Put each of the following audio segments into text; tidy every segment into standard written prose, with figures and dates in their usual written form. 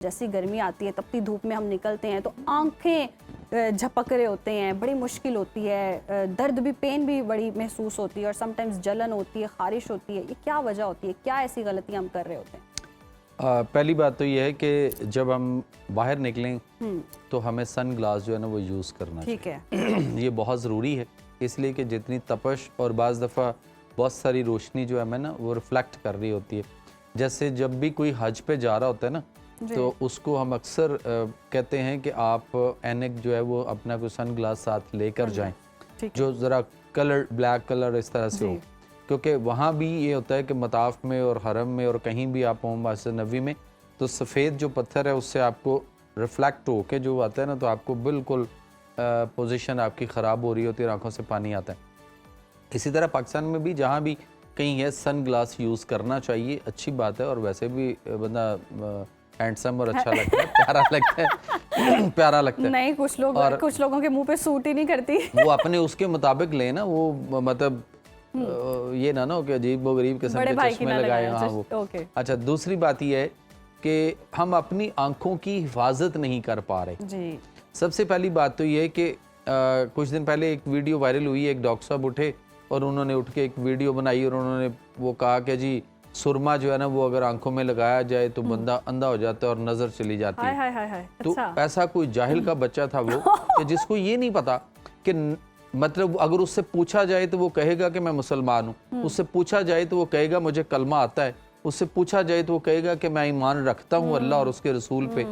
जैसी गर्मी आती है, तपती धूप में हम निकलते हैं तो आंखें झपक रहे होते हैं, बड़ी मुश्किल होती है, दर्द भी, पेन भी बड़ी महसूस होती है और समटाइम्स जलन होती है, खारिश होती है। ये क्या वजह होती है, क्या ऐसी गलतियां हम कर रहे होते हैं? पहली बात तो ये है कि जब हम बाहर निकलें तो हमें सन ग्लास जो है ना वो यूज़ करना ठीक है। ये बहुत ज़रूरी है, इसलिए कि जितनी तपश और बाज़ दफ़ा बहुत सारी रोशनी जो है हमें ना वो रिफ्लेक्ट कर रही होती है। जैसे जब भी कोई हज पे जा रहा होता है ना, तो उसको हम अक्सर कहते हैं कि आप एनक जो है वो अपना कोई सन ग्लास साथ लेकर जाएं, जो ज़रा कलर ब्लैक कलर इस तरह से हो, क्योंकि वहाँ भी ये होता है कि मताफ में और हरम में और कहीं भी आप हों मस्जिद नबी में, तो सफ़ेद जो पत्थर है उससे आपको रिफ्लेक्ट हो के जो आता है ना, तो आपको बिल्कुल पोजीशन आपकी ख़राब हो रही होती है और आंखों से पानी आता है। इसी तरह पाकिस्तान में भी जहाँ भी कहीं है सन ग्लास यूज़ करना चाहिए, अच्छी बात है। और वैसे भी बंदा हैंडसम और अच्छा लगता है, प्यारा लगता है प्यारा लगता है। नहीं, कुछ लोगों के मुंह पे सूट ही नहीं करती वो अपने उसके मुताबिक ले ना, वो मतलब ये ना हो कि अजीब व गरीब किस्म के चश्मे लगाए। हाँ वो अच्छा। दूसरी बात ये है कि हम अपनी आंखों की हिफाजत नहीं कर पा रहे जी। सबसे पहली बात तो ये है कि कुछ दिन पहले एक वीडियो वायरल हुई, एक डॉक्टर साहब उठे और उन्होंने उठ के एक वीडियो बनाई और उन्होंने वो कहा कि जी सुरमा जो है ना वो अगर आंखों में लगाया जाए तो बंदा अंधा हो जाता है और नजर चली जाती है। हाय। तो अच्छा। ऐसा कोई जाहिल का बच्चा था वो कि जिसको ये नहीं पता कि मतलब अगर उससे पूछा जाए तो वो कहेगा कि मैं मुसलमान हूँ, उससे पूछा जाए तो वो कहेगा मुझे कलमा आता है, उससे पूछा जाए तो वो कहेगा कि मैं ईमान रखता हूँ अल्लाह और उसके रसूल पे।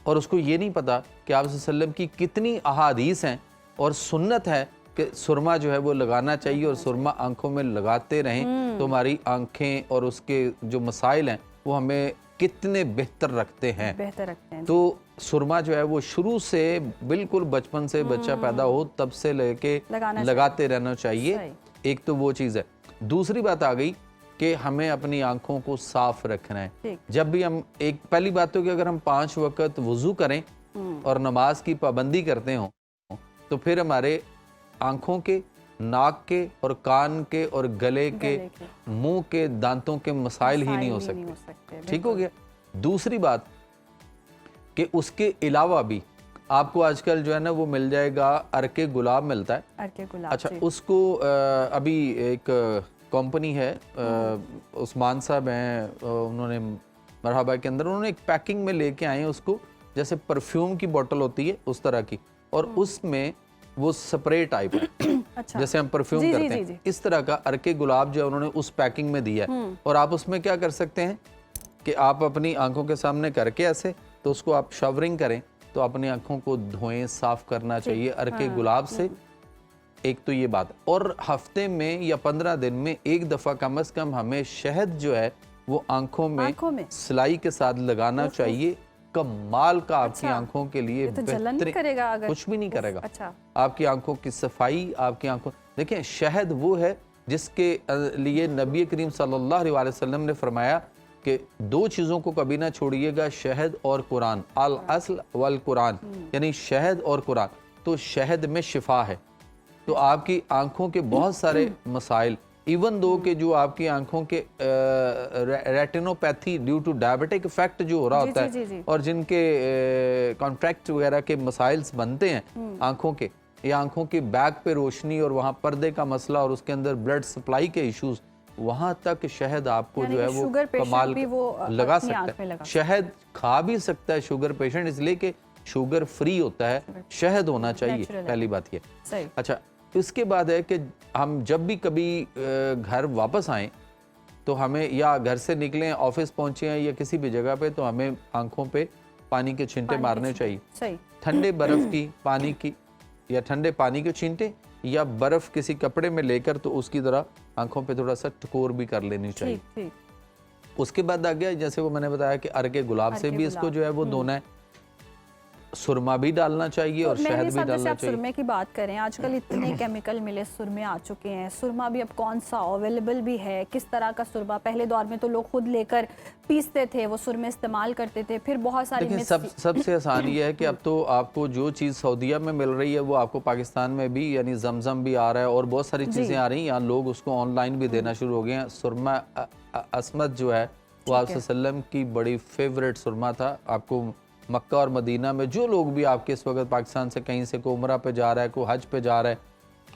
और उसको ये नहीं पता कि आप सल्लम की कितनी अहादीस हैं और सुन्नत है कि सुरमा जो है वो लगाना चाहिए और सुरमा आंखों में लगाते रहें तो हमारी आंखें और उसके जो मसाइल हैं वो हमें कितने बेहतर रखते हैं। तो सुरमा जो है वो शुरू से बिल्कुल बचपन से बच्चा पैदा हो तब से लेके लगाते रहना चाहिए। एक तो वो चीज़ है। दूसरी बात आ गई कि हमें अपनी आंखों को साफ रखना है। जब भी हम एक पहली बात तो कि अगर हम 5 वक्त वुजू करें और नमाज की पाबंदी करते हो तो फिर हमारे आंखों के, नाक के और कान के और गले के, मुंह के, दांतों के मसाइल ही नहीं हो सकते। ठीक हो गया। दूसरी बात कि उसके अलावा भी आपको आजकल जो है ना वो मिल जाएगा, अर्के गुलाब मिलता है। अर्के गुलाब, अच्छा, उसको अभी एक कंपनी है, उस्मान साहब हैं, उन्होंने मरहबा के अंदर उन्होंने एक पैकिंग में लेके आए हैं उसको, जैसे परफ्यूम की बोतल होती है उस तरह की, और उसमें वो स्प्रे टाइप है अच्छा। जैसे हम परफ्यूम करते हैं इस तरह का अर्के गुलाब जो है उन्होंने उस पैकिंग में दिया है। और आप उसमें क्या कर सकते हैं कि आप अपनी आंखों के सामने करके ऐसे तो उसको आप शावरिंग करें तो अपनी आंखों को धोएं, साफ करना चाहिए अर्के गुलाब से। एक तो ये बात, और हफ्ते में या 15 दिन में एक दफ़ा कम से कम हमें शहद जो है वो आंखों में सिलाई के साथ लगाना चाहिए। कमाल का आपकी आंखों के लिए तो जलन नहीं करेगा अगर? कुछ भी नहीं करेगा। अच्छा। आपकी आंखों की सफाई, आपकी आंखों, देखिए शहद वो है जिसके लिए नबी करीम सल्लल्लाहु अलैहि वसल्लम ने फरमाया कि 2 चीज़ों को कभी ना छोड़िएगा, शहद और कुरान, अल अस्ल वल कुरान, यानी शहद और कुरान। तो शहद में शिफा है। तो आपकी आंखों के बहुत सारे मसाइल, इवन दो कि जो आपकी आंखों के retinopathy due to diabetic effect जो हो रहा होता है और जिनके कॉन्ट्रैक्ट वगैरह के मसाइल्स बनते हैं आंखों के, या आंखों की बैक पे रोशनी और वहाँ पर्दे का मसला और उसके अंदर ब्लड सप्लाई के इश्यूज, वहाँ तक शहद आपको जो है वो कमाल लगा सकता है। शहद खा भी सकता है शुगर पेशेंट, इसलिए कि शुगर फ्री होता है, शहद होना चाहिए, पहली बात ये। अच्छा, इसके बाद है कि हम जब भी कभी घर वापस आएं तो हमें, या घर से निकलें, ऑफिस पहुंचे हैं या किसी भी जगह पे, तो हमें आंखों पे पानी के छींटे मारने चाहिए। ठंडे बर्फ की पानी की या ठंडे पानी के छींटे या बर्फ किसी कपड़े में लेकर तो उसकी तरह आंखों पे थोड़ा सा टकोर भी कर लेनी चाहिए। उसके बाद आ गया, जैसे वो मैंने बताया कि अर्के गुलाब से भी इसको जो है वो धोना है, सुरमा भी डालना चाहिए और शहद भी डालना चाहिए। सुरमे की बात करें, आजकल इतने केमिकल मिले सुरमे आ चुके हैं। सुरमा भी अब कौन सा अवेलेबल भी है, किस तरह का सुरमा? पहले दौर में तो लोग खुद लेकर पीसते थे, वो सुरमे इस्तेमाल करते थे, फिर बहुत सारी सबसे आसान ये है कि अब तो आपको जो चीज़ सऊदीया में मिल रही है वो आपको पाकिस्तान में भी, यानी जमजम भी आ रहा है और बहुत सारी चीज़ें आ रही हैं। यहाँ लोग उसको ऑनलाइन भी देना शुरू हो गए हैं। सुरमा असमत जो है वो आप वसल्लम की बड़ी फेवरेट सुरमा था। आपको मक्का और मदीना में जो लोग भी आपके इस वक्त पाकिस्तान से कहीं से कोई उम्रा पे जा रहा है, कोई हज पे जा रहा है,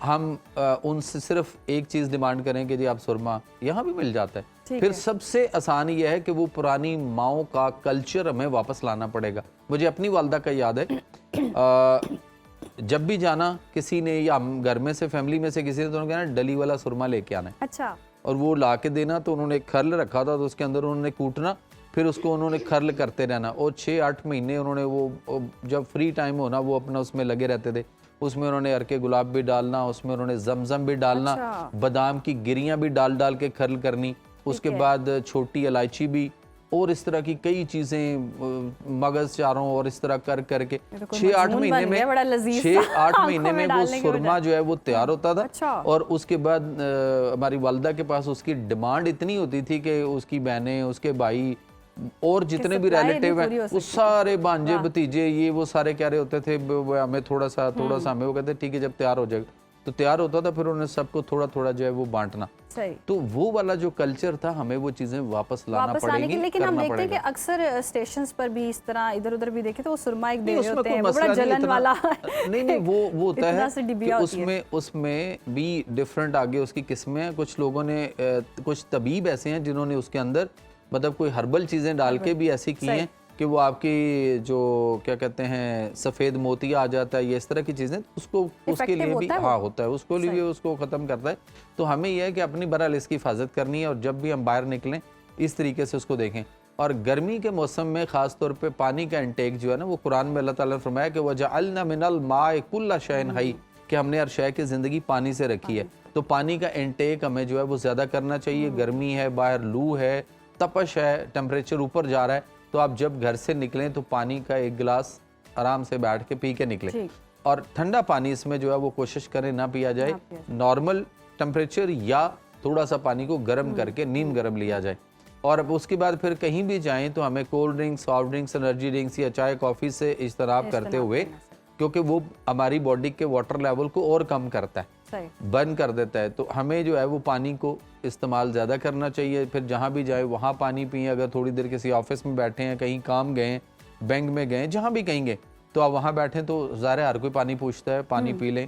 हम उनसे सिर्फ एक चीज़ डिमांड करें कि जी आप सुरमा, यहाँ भी मिल जाता है। फिर सबसे आसान ये है कि वो पुरानी माओ का कल्चर हमें वापस लाना पड़ेगा। मुझे अपनी वालदा का याद है, जब भी जाना किसी ने या घर में से फैमिली में से किसी ने तो उन्होंने कहना डली वाला सुरमा लेके आना है। अच्छा। और वो ला के देना, तो उन्होंने एक खरल रखा था, तो उसके अंदर उन्होंने कूटना, फिर उसको उन्होंने खरल करते रहना, और 6-8 महीने उन्होंने वो जब फ्री टाइम होना वो अपना उसमें लगे रहते थे। उसमें उन्होंने अरके गुलाब भी डालना, उसमें उन्होंने जमजम भी डालना, बादाम की गिरियां भी डाल डाल के खरल करनी, उसके बाद छोटी इलायची भी, और इस तरह की कई चीज़ें, मगज चारों, और इस तरह कर करके 6-8 महीने में 6-8 महीने में वो सुरमा जो है वो तैयार होता था। अच्छा। और उसके बाद हमारी वालदा के पास उसकी डिमांड इतनी होती थी कि उसकी बहनें, उसके भाई और जितने भी रिलेटिव हैं वो सारे भांजे भतीजे ये वो सारे कह रहे होते थे हमें थोड़ा सा हमें, वो कहते ठीक है जब तैयार हो जाएगा, तो तैयार होता था, फिर उन्होंने सबको थोड़ा थोड़ा जो है वो बांटना। सही। तो वो वाला जो कल्चर था हमें वो चीजें वापस लाना पड़ेगी। लेकिन हम देखते हैं कि अक्सर स्टेशंस पर भी इस तरह इधर उधर भी देखे तो वो सुरमा एक दे रहे होते हैं, बड़ा जलन वाला। नहीं वो होता है कि उसमें भी डिफरेंट आगे उसकी किस्में हैं। कुछ लोगों ने कुछ तबीब ऐसे हैं जिन्होंने उसके अंदर मतलब कोई हर्बल चीजें डाल के भी ऐसी की हैं कि वो आपकी जो क्या कहते हैं सफ़ेद मोतिया आ जाता है, ये इस तरह की चीज़ें, उसको उसके लिए भी होता है, उसको लिए उसको ख़त्म करता है। तो हमें यह है कि अपनी बहरहाल इसकी हिफाजत करनी है, और जब भी हम बाहर निकलें इस तरीके से उसको देखें। और गर्मी के मौसम में ख़ास तौर पे पानी का इंटेक जो है ना, वो कुरान में अल्लाह ताला ने फरमाया कि वजअलना मिनल माए कुल्ला शैइन हई, कि हमने हर शय की ज़िंदगी पानी से रखी है। तो पानी का इंटेक हमें जो है वो ज़्यादा करना चाहिए। गर्मी है, बाहर लू है, तपश है, टेम्परेचर ऊपर जा रहा है, तो आप जब घर से निकलें तो पानी का एक गिलास आराम से बैठ के पी के निकलें। और ठंडा पानी इसमें जो है वो कोशिश करें ना पिया जाए, नॉर्मल टेम्परेचर या थोड़ा सा पानी को गर्म करके नीम गर्म लिया जाए। और अब उसके बाद फिर कहीं भी जाएं तो हमें cold drinks, soft drinks, energy drinks या चाय कॉफ़ी से इज्तनाब करते हुए, क्योंकि वो हमारी बॉडी के वाटर लेवल को और कम करता है, बर्न कर देता है। तो हमें जो है वो पानी को इस्तेमाल ज़्यादा करना चाहिए। फिर जहाँ भी जाए वहाँ पानी पिए। अगर थोड़ी देर किसी ऑफिस में बैठे हैं, कहीं काम गए, बैंक में गए, जहाँ भी कहीं गए, तो आप वहाँ बैठें तो ज़ाहिर है हर कोई पानी पूछता है, पानी पी लें।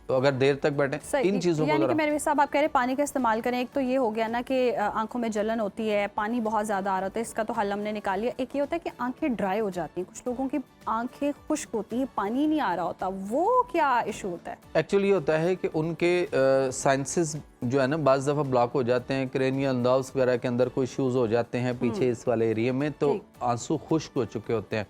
तो अगर देर तक बैठे इन चीज़ों को, मेरे साहब आप कह रहे हैं पानी का इस्तेमाल करें। एक तो ये हो गया ना कि आंखों में जलन होती है, पानी बहुत ज़्यादा आ रहा होता है, इसका तो हल हमने निकाल लिया। एक ये होता है कि आंखें ड्राई हो जाती हैं, कुछ लोगों की आंखें खुश्क होती हैं, पानी नहीं आ रहा होता, वो क्या इशू होता है? एक्चुअली होता है कि उनके साइंसेस जो है ना बाज़ दफ़ा ब्लॉक हो जाते हैं, क्रेनियल नर्व्स वगैरह के अंदर कोई इश्यूज़ हो जाते हैं पीछे इस वाले एरिया में, तो आंसू खुश्क हो चुके होते हैं।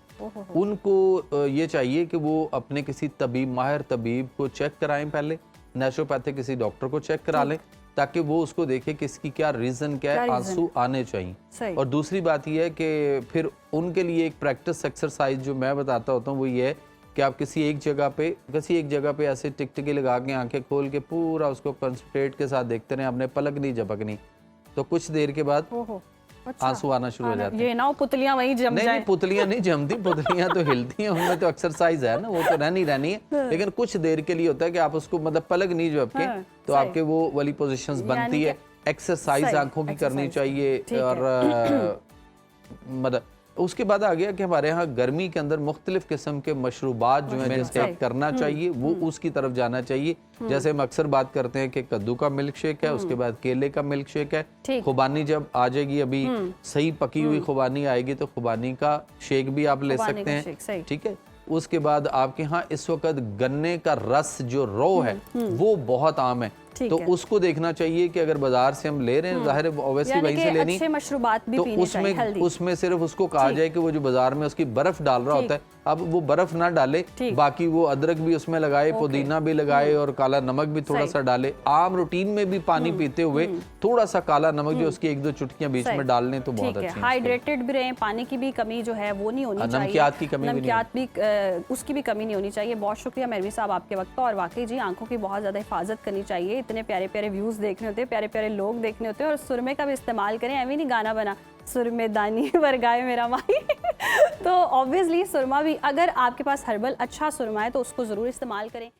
उनको ये चाहिए कि वो अपने किसी तबीब, माहिर तबीब को चेक कराएं, पहले नेचुरोपैथिक किसी डॉक्टर को चेक करा लें, ताकि वो उसको देखे कि इसकी क्या रीज़न क्या है, आंसू आने चाहिए। और दूसरी बात यह है कि फिर उनके लिए एक प्रैक्टिस एक्सरसाइज जो मैं बताता होता हूँ वो ये है कि आप किसी एक जगह पे ऐसे टिकटिकी लगा के आंखें खोल के पूरा उसको कंसंट्रेट के साथ देखते रहें, आपने पलक नहीं झपकनी, तो कुछ देर के बाद आंसू आना शुरू हो जाते हैं। ये ना पुतलियां वहीं जम जाएं। नहीं, पुतलियां नहीं जमती, पुतलियां तो हिलती हैं, उनमें तो एक्सरसाइज है ना, वो तो रहनी है। लेकिन कुछ देर के लिए होता है कि आप उसको मतलब पलक नहीं झपके, तो आपके वो वाली पोजीशंस बनती है। एक्सरसाइज आंखों की करनी चाहिए। और मतलब उसके बाद आ गया कि हमारे यहाँ गर्मी के अंदर मुख्तलिफ किस्म के मशरूबात जो हैं जिसका करना चाहिए, वो उसकी तरफ जाना चाहिए। जैसे हम अक्सर बात करते हैं कि कद्दू का मिल्क शेक है, उसके बाद केले का मिल्क शेक है, खुबानी जब आ जाएगी, अभी सही पकी हुई खुबानी आएगी तो खुबानी का शेक भी आप ले सकते हैं, ठीक है। उसके बाद आपके यहाँ इस वक्त गन्ने का रस जो रो है वो बहुत आम है, तो उसको देखना चाहिए कि अगर बाजार से हम ले रहे हैं, जाहिर है ऑब्वियसली वहीं से लेनी, अच्छे मशरूबात भी तो उसमें सिर्फ उसको कहा जाए कि वो जो बाजार में उसकी बर्फ डाल रहा होता है, अब वो बर्फ ना डाले, बाकी वो अदरक भी उसमें लगाए, पुदीना भी लगाए और काला नमक भी थोड़ा सा डाले। आम रूटीन में भी पानी पीते हुए थोड़ा सा काला नमक जो उसकी 1-2 चुटकियां बीच में डाल लें तो बहुत अच्छी है। हाइड्रेटेड भी रहें, पानी की भी कमी जो है वो नहीं होनी चाहिए, नमकियात की कमी उसकी भी कमी नहीं होनी चाहिए। बहुत शुक्रिया मेहरवी साहब आपके वक्त का। और वाकई जी आंखों की बहुत ज़्यादा हिफाजत करनी चाहिए, इतने प्यारे प्यारे व्यूज़ देखने होते हैं, प्यारे प्यारे लोग देखने होते हैं, और सुरमे का भी इस्तेमाल करें। ऐਵੇਂ नहीं गाना बना सुरमे दानी वर्गाए मेरा माही तो ऑब्वियसली सुरमा भी, अगर आपके पास हर्बल अच्छा सुरमा है तो उसको ज़रूर इस्तेमाल करें।